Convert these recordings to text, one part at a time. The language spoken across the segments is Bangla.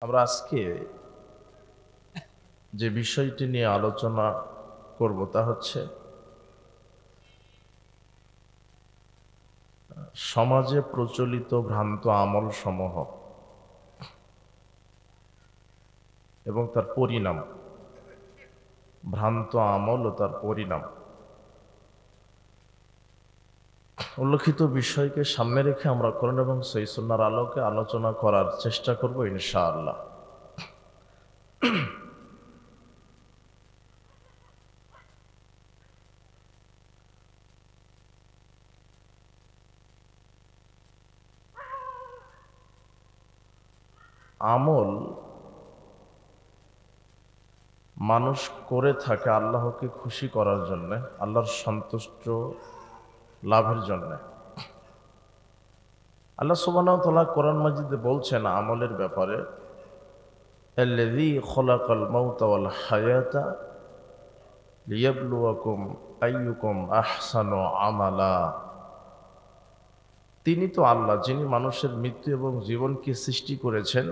আমরা আজকে যে বিষয়টি নিয়ে আলোচনা করব তা হচ্ছে সমাজে প্রচলিত ভ্রান্ত আমল সমূহ এবং তার পরিণাম। ভ্রান্ত আমল ও তার পরিণাম উল্লেখিত বিষয়কে সামনে রেখে আমরা কোরআন এবং সহিহ সুন্নাহর আলোকে আলোচনা করার চেষ্টা করব ইনশাআল্লাহ। আমল মানুষ করে থাকে আল্লাহকে খুশি করার জন্য, আল্লাহর সন্তুষ্ট লাভের জন্য। আল্লাহ সুবহানাহু ওয়া তাআলা কোরআন মাজিদে বলছেন আমলের ব্যাপারে, আল্লাযী খলাকাল মাউতা ওয়াল হায়াতা লিয়াবলুয়াকুম আইয়ুকুম আহসানু আমালা। তিনি তো আল্লাহ যিনি মানুষের মৃত্যু এবং জীবনকে সৃষ্টি করেছেন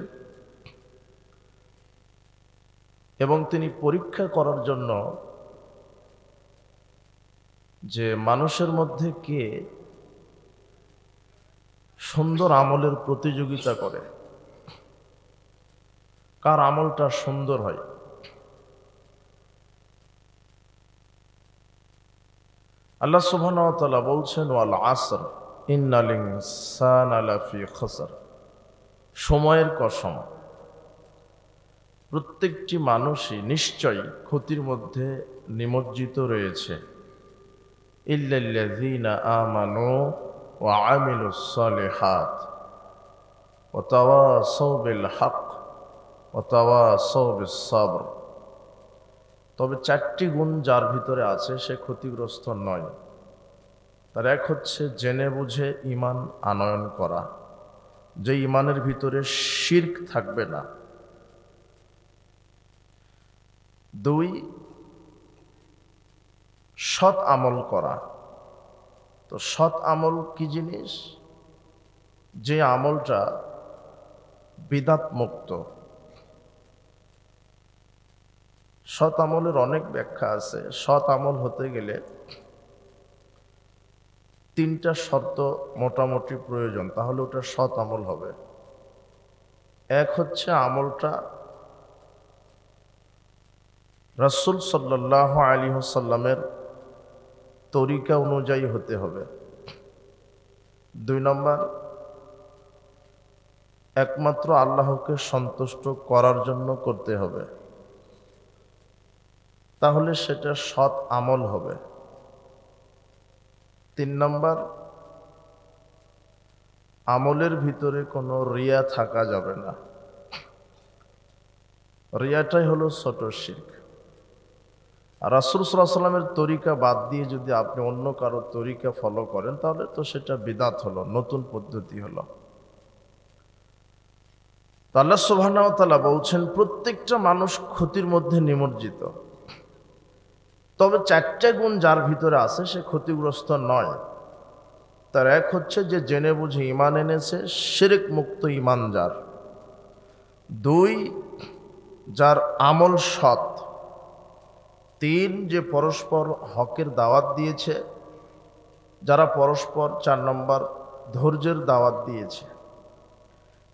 এবং তিনি পরীক্ষা করার জন্য যে মানুষের মধ্যে কে সুন্দর আমলের প্রতিযোগিতা করে, কার আমলটা সুন্দর হয়। আল্লাহ সুবহানাহু ওয়া তাআলা বলছেন ওয়াল আসর ইন্নাল ইনসানা লাফি খুসর। সময়ের কসম, প্রত্যেকটি মানুষই নিশ্চয়ই ক্ষতির মধ্যে নিমজ্জিত রয়েছে। ইল্লাল্লাযীনা আমানু ওয়া আমিলুস সালিহাত ওয়া তাওয়াসাউ বিল হক ওয়া তাওয়াসাউ বিস সাবর। তবে চারটি গুণ যার ভিতরে আছে সে ক্ষতিগ্রস্ত নয়। তার এক হচ্ছে জেনে বুঝে ঈমান আনয়ন করা, যে ঈমানের ভিতরে শিরক থাকবে না। দুই, সৎ আমল করা। তো সৎ আমল কি জিনিস? যে আমলটা বিদআত মুক্ত। সৎ আমলের অনেক ব্যাখ্যা আছে। সৎ আমল হতে গেলে তিনটা শর্ত মোটামুটি প্রয়োজন, তাহলে ওটা সৎ আমল হবে। এক হচ্ছে আমলটা রাসূল সাল্লাল্লাহু আলাইহি ওয়াসাল্লামের তরিকা অনুযায়ী হতে হবে। দুই নম্বর, একমাত্র আল্লাহকে সন্তুষ্ট করার জন্য করতে হবে, তাহলে সেটা সৎ আমল হবে। তিন নম্বর, আমলের ভিতরে কোনো রিয়া থাকা যাবে না। রিয়াটাই হলো ছোট শিরক। আর রাসূল সাল্লাল্লাহু আলাইহি ওয়াসাল্লামের তরিকা বাদ দিয়ে যদি আপনি অন্য কারো তরিকা ফলো করেন তাহলে তো সেটা বিদআত হলো, নতুন পদ্ধতি হলো। তো আল্লাহ সুবহানাহু ওয়া তাআলা বলছেন প্রত্যেকটা মানুষ ক্ষতির মধ্যে নিমজ্জিত। তবে চারটা গুণ যার ভিতরে আছে সে ক্ষতিগ্রস্ত নয়। তার এক হচ্ছে যে জেনে বুঝে ঈমান এনেছে, শিরক মুক্ত ঈমান যার। দুই, যার আমল সৎ। তিন, যে পরস্পর হকের দাওয়াত দিয়েছে, যারা পরস্পর, চার নম্বর, ধৈর্যের দাওয়াত দিয়েছে।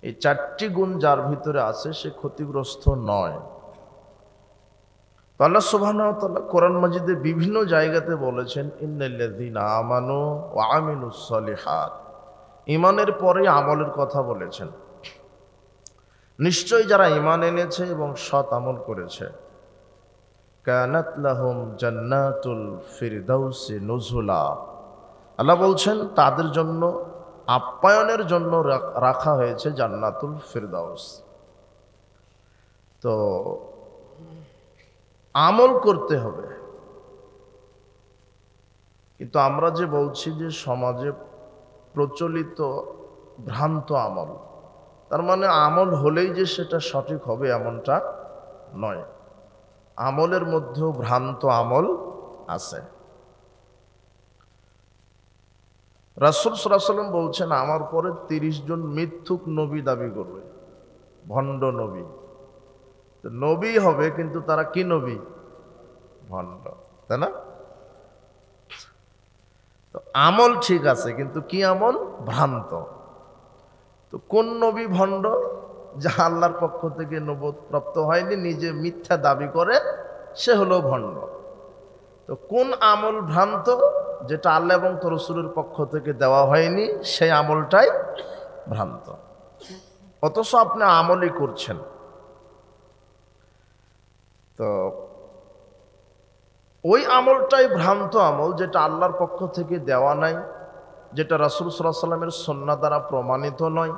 এই চারটি গুণ যার ভিতরে আছে সে ক্ষতিগ্রস্ত নয়। আল্লাহ সুবহানাহু ওয়া তাআলা কোরআন মাজিদে বিভিন্ন জায়গাতে বলেছেন ইন্নাল্লাযীনা আমানু ওয়া আমিলুস সালিহাত। ঈমানের পরে আমলের কথা বলেছেন। নিশ্চয়ই যারা ঈমান এনেছে এবং সৎ আমল করেছে, কানাত লাহুম জান্নাতুল ফিরদাউসি নুজুলা। আল্লাহ বলছেন তাদের জন্য আপ্যায়নের জন্য রাখা হয়েছে জান্নাতুল ফিরদাউস। তো আমল করতে হবে। কিন্তু আমরা যে বলছি যে সমাজে প্রচলিত ভ্রান্ত আমল, তার মানে আমল হলেই যে সেটা সঠিক হবে এমনটা নয়। আমলের মধ্যেও ভ্রান্ত আমল আছে। রাসূল সাল্লাল্লাহু আলাইহি ওয়াসাল্লাম বলছেন আমার পরে 30 জন মিথ্যুক নবী দাবি করবে। ভণ্ড নবী। তো নবী হবে, কিন্তু তারা কি নবী? ভণ্ড, তাই না? তো আমল ঠিক আছে, কিন্তু কি আমল? ভ্রান্ত। তো কোন নবী ভণ্ড? যা আল্লাহর পক্ষ থেকে নবুয়ত প্রাপ্ত হয়নি, নিজে মিথ্যা দাবি করে, সে হলো ভণ্ড। তো কোন আমল ভ্রান্ত? যেটা আল্লাহ এবং তার রাসূলের পক্ষ থেকে দেওয়া হয়নি, সেই আমলটাই ভ্রান্ত। অথচ আপনি আমলই করছেন। তো ওই আমলটাই ভ্রান্ত আমল, যেটা আল্লাহর পক্ষ থেকে দেওয়া নাই, যেটা রাসূল সাল্লাল্লাহু আলাইহি ওয়াসাল্লামের সুন্নাহ দ্বারা প্রমাণিত নয়।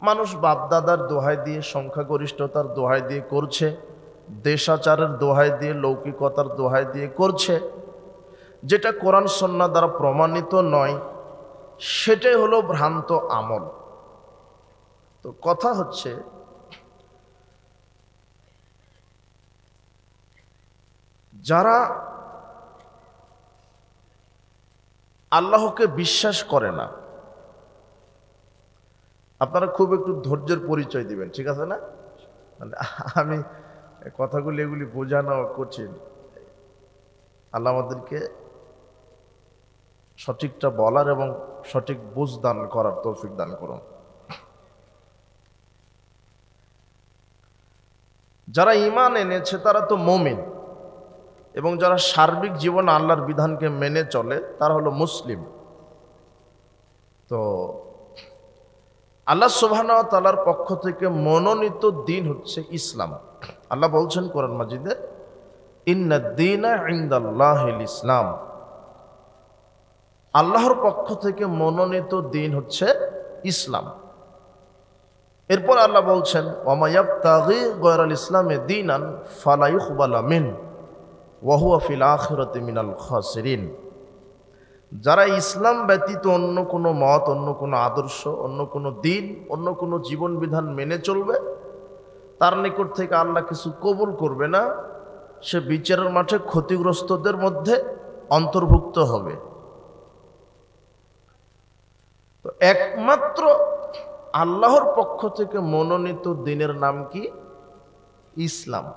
মানুষ বাপদাদার দোহাই দিয়ে, সংখ্যাগরিষ্ঠতার দোহাই দিয়ে করছে, দেশাচারের দোহাই দিয়ে, লৌকিকতার দোহাই দিয়ে করছে, যেটা কোরআন সুন্নাহ দ্বারা প্রমাণিত নয়, সেটাই হলো ভ্রান্ত আমল। তো কথা হচ্ছে, যারা আল্লাহকে বিশ্বাস করে না, আপনারা খুব একটু ধৈর্যের পরিচয় দিবেন, ঠিক আছে না? মানে আমি কথাগুলি এগুলি বোঝানো কঠিন। আল্লাহ আমাদেরকে সঠিকটা বলার এবং সঠিক বুঝ দান করার তৌফিক দান করুন। যারা ঈমান এনেছে তারা তো মুমিন, এবং যারা সার্বিক জীবন আল্লাহর বিধানকে মেনে চলে তারা হলো মুসলিম। তো আল্লাহ সুবহানাহু ওয়া তাআলার পক্ষ থেকে মনোনীত দিন হচ্ছে ইসলাম। আল্লাহ বলছেন কোরআন মাজিদে, ইন্নাদ-দীনা ইনদাল্লাহিল ইসলাম। আল্লাহর পক্ষ থেকে মনোনীত দিন হচ্ছে ইসলাম। এরপর আল্লাহ বলছেন, ওয়া ইয়াবতাগি গায়রাল ইসলামি দীনান ফালা ইউকবালা মিন ওয়া হুয়া ফিল আখিরাতি মিনাল খাসিরিন। যারা ইসলাম ব্যতীত অন্য কোনো মত, অন্য কোনো আদর্শ, অন্য কোনো দিন, অন্য কোনো জীবন বিধান মেনে চলবে, তার নিকট থেকে আল্লাহ কিছু কবুল করবে না, সে বিচারের মাঠে ক্ষতিগ্রস্তদের মধ্যে অন্তর্ভুক্ত হবে। তো একমাত্র আল্লাহর পক্ষ থেকে মনোনীত দিনের নাম কি? ইসলাম।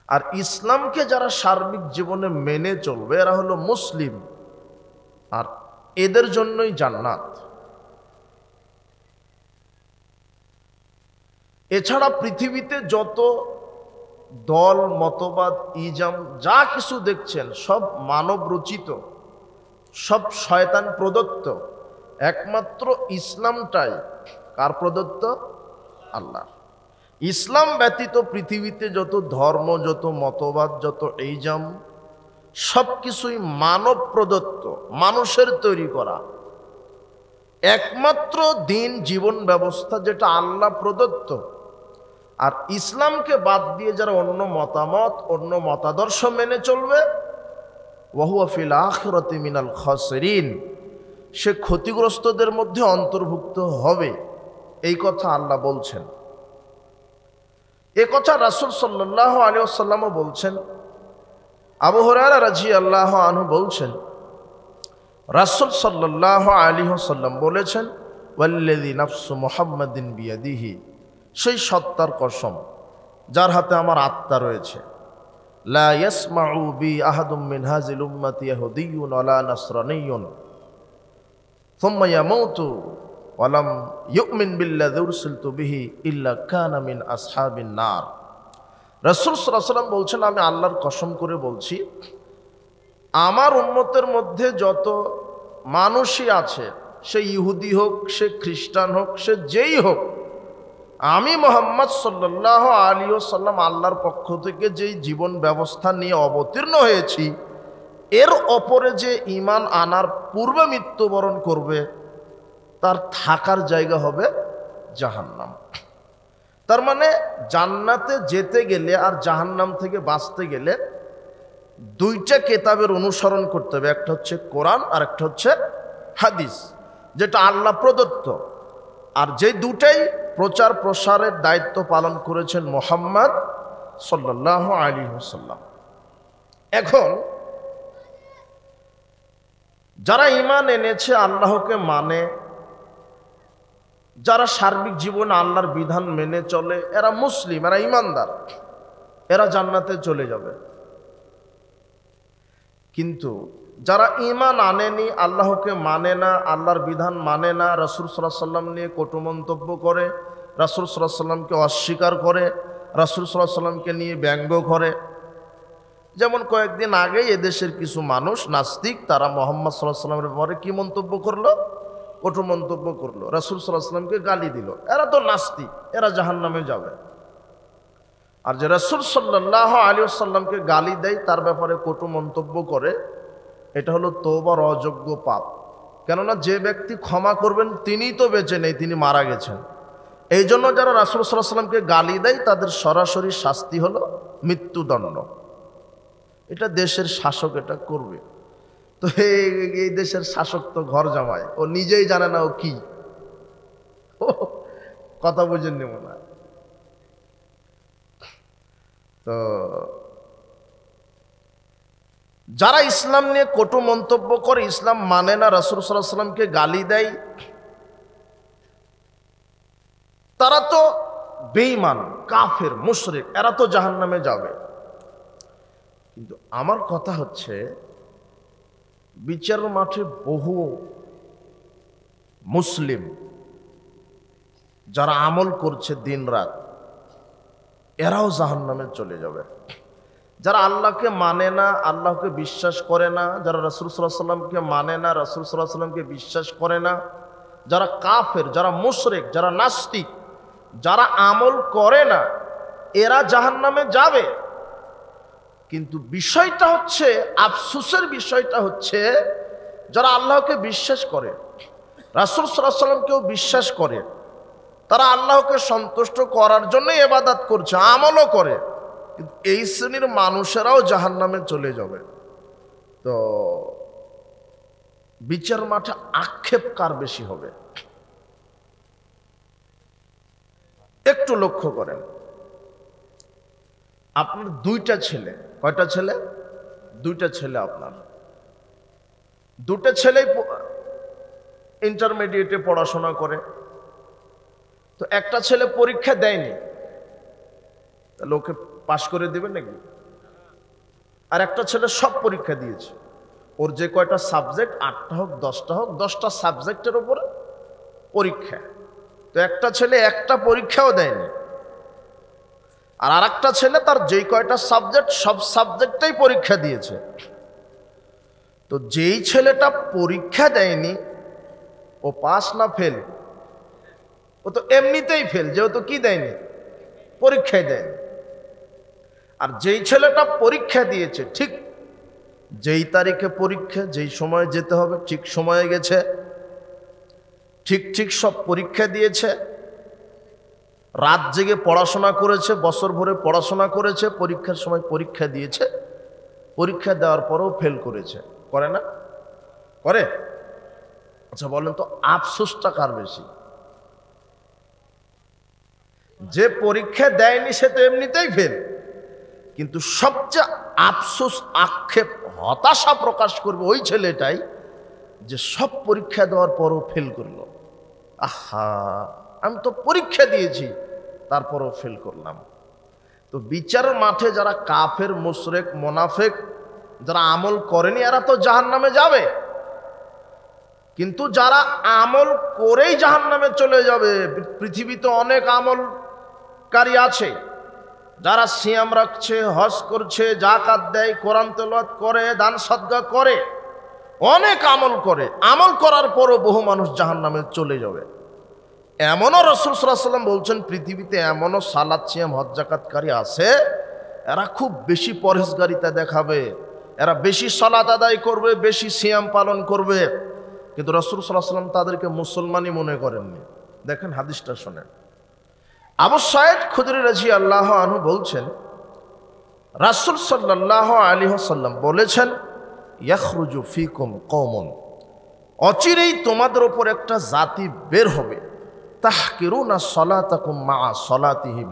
আর ইসলামকে যারা সার্বিক জীবনে মেনে চলবে এরা হলো মুসলিম, আর এদের জন্যই জান্নাত। এছাড়া পৃথিবীতে যত দল, মতবাদ, ইজাম যা কিছু দেখছেন সব মানব রচিত, সব শয়তান প্রদত্ত। একমাত্র ইসলামটাই কার প্রদত্ত? আল্লাহ। ইসলাম ব্যতীত পৃথিবীতে যত ধর্ম, যত মতবাদ, যত ইজাম সব কিছুই মানব প্রদত্ত, মানুষের তৈরি করা। একমাত্র দিন, জীবন ব্যবস্থা যেটা আল্লাহ প্রদত্ত। আর ইসলামকে বাদ দিয়ে যারা অন্য মতামত, অন্য মতাদর্শ মেনে চলবে, ওয়া হুয়া ফিল আখিরাতি মিনাল খাসিরিন, সে ক্ষতিগ্রস্তদের মধ্যে অন্তর্ভুক্ত হবে। এই কথা আল্লাহ বলছেন। এ কথা রাসূল সাল্লাল্লাহু আলাইহি ওয়াসাল্লামও বলছেন। আবু হুরায়রা রাদিয়াল্লাহু আনহু বলছেন, রাসূল সাল্লাল্লাহু আলাইহি ওয়াসাল্লাম বলেছেন, ওয়াল্লাযী নাফসু মুহাম্মাদিন বিয়াদিহি, সেই সত্তার কসম যার হাতে আমার আত্মা রয়েছে, লা ইয়াসমাউ বি আহাদুম মিন হাযিল উম্মতি ইয়াহুদিয়্যুন ওয়ালা নাসরানিয়্যুন সুম্মা ইয়ামুতু ওয়া লাম ইউমিন বিল্লাযী উরসিলতু বিহি ইল্লা কানা মিন আসহাবিন নার। রাসূল সাল্লাল্লাহু আলাইহি ওয়াসাল্লাম বলছেন, আমি আল্লাহর কসম করে বলছি, আমার উম্মতের মধ্যে যত মানুষই আছে, সে ইহুদি হোক, সে খ্রিস্টান হোক, সে যেই হোক, আমি মুহাম্মদ সাল্লাল্লাহু আলাইহি ওয়াসাল্লাম আল্লাহর পক্ষ থেকে যেই জীবন ব্যবস্থা নিয়ে অবতীর্ণ হয়েছি, এর ওপরে যে ঈমান আনার পূর্বে মৃত্যুবরণ করবে, তার থাকার জায়গা হবে জাহান্নাম। তার মানে জান্নাতে যেতে গেলে আর জাহান্নাম থেকে বাঁচতে গেলে দুইটা কিতাবের অনুসরণ করতে হবে। একটা হচ্ছে কোরআন, আর একটা হচ্ছে হাদিস, যেটা আল্লাহ প্রদত্ত। আর যে দুটাই প্রচার প্রসারের দায়িত্ব পালন করেছেন মুহাম্মদ সাল্লাল্লাহু আলাইহি ওয়াসাল্লাম। এখন যারা ঈমান এনেছে, আল্লাহকে মানে, যারা সার্বিক জীবনে আল্লাহর বিধান মেনে চলে, এরা মুসলিম, এরা ইমানদার, এরা জান্নাতে চলে যাবে। কিন্তু যারা ঈমান আনেনি, আল্লাহকে মানে না, আল্লাহর বিধান মানে না, রাসূল সাল্লাল্লাহু আলাইহি ওয়াসাল্লাম নিয়ে কটু মন্তব্য করে, রাসূল সাল্লাল্লাহু আলাইহি ওয়াসাল্লামকে অস্বীকার করে, রাসূল সাল্লাল্লাহু আলাইহি ওয়াসাল্লামকে নিয়ে ব্যঙ্গ করে। যেমন কয়েকদিন আগেই এদেশের কিছু মানুষ নাস্তিক, তারা মুহাম্মদ সাল্লাল্লাহু আলাইহি ওয়াসাল্লামের ব্যাপারে কি মন্তব্য করলো? কটু মন্তব্য করলো, রাসূল সাল্লাল্লাহু আলাইহি ওয়াসাল্লামকে গালি দিল। এরা তো নাস্তিক, এরা জাহান্নামে যাবে। আর যে রাসূল সাল্লাল্লাহু আলাইহি ওয়াসাল্লামকে গালি দেয়, তার ব্যাপারে কটু মন্তব্য করে, এটা হলো তওবার অযোগ্য পাপ। কেননা যে ব্যক্তি ক্ষমা করবেন তিনিই তো বেঁচে নেই, তিনি মারা গেছেন। এই জন্য যারা রাসূল সাল্লাল্লাহু আলাইহি ওয়াসাল্লামকে গালি দেয়, তাদের সরাসরি শাস্তি হলো মৃত্যুদণ্ড। এটা দেশের শাসক এটা করবে। তো এই দেশের শাসক তো ঘর জামাই, ও নিজেই জানে না ও কি, কথা বুঝেন নেব না। তো যারা ইসলাম নিয়ে কটু মন্তব্য করে, ইসলাম মানে না, রাসূল সাল্লাল্লাহু আলাইহি ওয়াসাল্লামকে গালি দেয়, তারা তো বেঈমান, কাফের, মুশরিক, এরা তো জাহান্নামে যাবে। কিন্তু আমার কথা হচ্ছে, বিচার মাঠে বহু মুসলিম যারা আমল করছে দিন রাত, এরাও জাহান্নামে চলে যাবে। যারা আল্লাহকে মানে না, আল্লাহকে বিশ্বাস করে না, যারা রাসূল সাল্লাল্লাহু আলাইহি ওয়াসাল্লামকে মানে না, রাসূল সাল্লাল্লাহু আলাইহি ওয়াসাল্লামকে বিশ্বাস করে না, যারা কাফের, যারা মুশরিক, যারা নাস্তিক, যারা আমল করে না, এরা জাহান্নামে যাবে। কিন্তু বিষয়টা হচ্ছে, আফসোসের বিষয়টা হচ্ছে, যারা আল্লাহকে বিশ্বাস করে, রাসূল সাল্লাল্লাহু আলাইহি ওয়াসাল্লামকেও বিশ্বাস করে, তারা আল্লাহকে সন্তুষ্ট করার জন্য ইবাদত করছে, আমলও করে, কিন্তু এই শ্রেণীর মানুষেরাও জাহান্নামে চলে যাবে। তো বিচার মাঠে আক্ষেপ কার বেশি হবে? একটু লক্ষ্য করেন, আপনার দুইটা ছেলে, কয়টা ছেলে? দুইটা ছেলে। আপনার দুটো ছেলেই ইন্টারমিডিয়েটে পড়াশোনা করে। তো একটা ছেলে পরীক্ষা দেয়নি, তাহলে ওকে পাশ করে দেবেন নাকি? আর একটা ছেলে সব পরীক্ষা দিয়েছে, ওর যে কয়টা সাবজেক্ট, 8টা হোক 10টা হোক, 10টা সাবজেক্টের উপরে পরীক্ষা। তো একটা ছেলে একটা পরীক্ষাও দেয়নি, আর আরেকটা ছেলে তার যেই কয়টা সাবজেক্ট, সব সাবজেক্টেই পরীক্ষা দিয়েছে। তো যেই ছেলেটা পরীক্ষা দেয়নি, ও পাস না ফেল? ও তো এমনিতেই ফেল, যেহেতু কি দেয়নি, পরীক্ষায় দেয়নি। আর যেই ছেলেটা পরীক্ষা দিয়েছে, ঠিক যেই তারিখে পরীক্ষা, যেই সময়ে যেতে হবে ঠিক সময়ে গেছে, ঠিক ঠিক সব পরীক্ষা দিয়েছে, রাত জেগে পড়াশোনা করেছে, বছর ভরে পড়াশোনা করেছে, পরীক্ষার সময় পরীক্ষা দিয়েছে, পরীক্ষা দেওয়ার পরেও ফেল করেছে, করে না? করে। আচ্ছা বলেন তো, আফসোসটা কার বেশি? যে পরীক্ষা দেয়নি সে তো এমনিতেই ফেল, কিন্তু সবচেয়ে আফসোস, আক্ষেপ, হতাশা প্রকাশ করবে ওই ছেলেটাই যে সব পরীক্ষা দেওয়ার পরও ফেল করলো। আহা, আমি তো পরীক্ষা দিয়েছি তারপরও ফেল করলাম। তো বিচারের মাঠে যারা কাফের, মুশরিক, মুনাফিক, যারা আমল করেনি, এরা তো জাহান্নামে যাবে। কিন্তু যারা আমল করেই জাহান্নামে চলে যাবে, পৃথিবীতে অনেক আমলকারী আছে যারা সিয়াম রাখছে, হজ করছে, যাকাত দেয়, কোরআন তেলাওয়াত করে, দান সদকা করে, অনেক আমল করে, আমল করার পরও বহু মানুষ জাহান্নামে চলে যাবে। এমনও রাসূল সাল্লাল্লাহু আলাইহি ওয়াসাল্লাম বলছেন, পৃথিবীতে এমনও সালাত, সিয়াম, হজ, যাকাতকারী আছে, এরা খুব বেশি পরহেজগারিতা দেখাবে, এরা বেশি সালাত আদায় করবে, বেশি সিয়াম পালন করবে, কিন্তু রাসূল সাল্লাল্লাহু আলাইহি ওয়াসাল্লাম তাদেরকে মুসলমানই মনে করেননি। দেখেন হাদিসটা শোনেন। আবু সাঈদ খুদরি রাদিয়াল্লাহু আনহু বলছেন, রাসূল সাল্লাল্লাহু আলাইহি ওয়াসাল্লাম বলেছেন, ইয়াখরুজু ফিকুম কওমুন, অচিরেই তোমাদের উপর একটা জাতি বের হবে, তাহকিরুনা সালাতাকুম মা সালাতিহিম,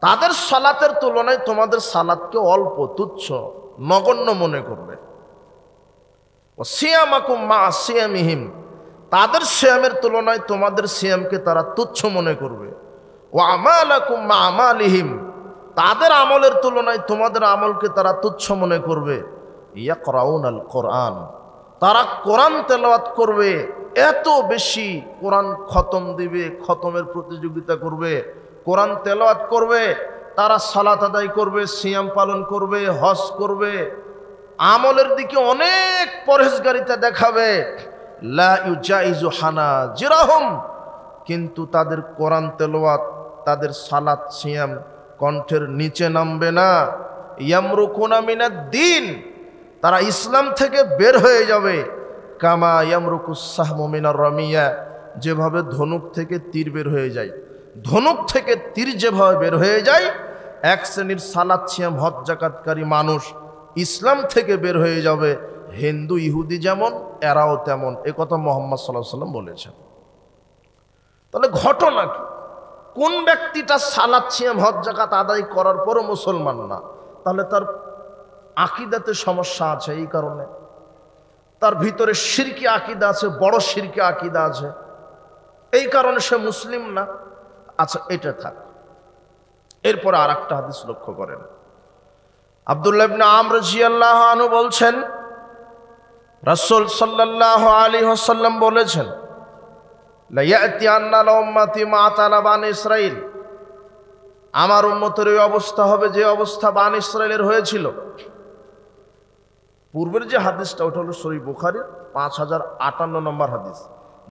তাদের সালাতের তুলনায় তোমাদের সালাতকে অল্প, তুচ্ছ, নগণ্য মনে করবে। ওয়া সিয়ামাকুম মা সিয়ামিহিম, তাদের সিয়ামের তুলনায় তোমাদের সিয়ামকে তারা তুচ্ছ মনে করবে। ওয়া আমালাকুম মা আমালিহিম, তাদের আমলের তুলনায় তোমাদের আমলকে তারা তুচ্ছ মনে করবে। ইয়াকরাউনাল কোরআন, তারা কোরআন তেলাওয়াত করবে, এত বেশি কোরআন খতম দিবে, খতমের প্রতিযোগিতা করবে, কোরআন তেলাওয়াত করবে, তারা সালাত আদায় করবে, সিয়াম পালন করবে, হজ করবে, আমলের দিকে অনেক পরহেজগারিতা দেখাবে। লা ইউজাইজু হানাজিরাহুম, কিন্তু তাদের কোরআন তেলাওয়াত, তাদের সালাত সিয়াম কণ্ঠের নিচে নামবে না। ইয়ামরুকুনা মিনাদ দ্বীন, তারা ইসলাম থেকে বের হয়ে যাবে। কামা ইয়ামরুকুস সাহমু মিনার রামিয়া, যেভাবে ধনুক থেকে তীর বের হয়ে যায়, ধনুক থেকে তীর যেভাবে বের হয়ে যায়, এক শ্রেণীর সালাত সিয়াম হজ যাকাতকারী মানুষ ইসলাম থেকে বের হয়ে যাবে। হিন্দু ইহুদি যেমন, এরাও তেমন, এ কথা মুহাম্মদ সাল্লাল্লাহু আলাইহি ওয়াসাল্লাম বলেছেন। তাহলে ঘটনা কি? কোন ব্যক্তিটা সালাত সিয়াম হজ যাকাত আদায় করার পরও মুসলমান না, তাহলে তার আকীদাতে সমস্যা আছে। এই কারণে তার ভিতরে শিরকি আকীদা আছে, বড় শিরকি আকীদা আছে, এই কারণে সে মুসলিম না। আচ্ছা, এটা থাক। এরপরে আর একটা হাদিস লক্ষ্য করেন। আব্দুল্লাহ ইবনে আমর রাদিয়াল্লাহু আনহু বলছেন, রাসূল সাল্লাল্লাহু আলাইহি ওয়াসাল্লাম বলেছেন, লা ইয়াতি আন্না উম্মতি মা তালাবান ইসরাইল, আমার উম্মতের এই অবস্থা হবে যে অবস্থা বানি ইসরাইলের হয়েছিল। পূর্বের যে হাদিসটা ওটা হলো সহিহ বুখারীর 5058 নম্বর হাদিস।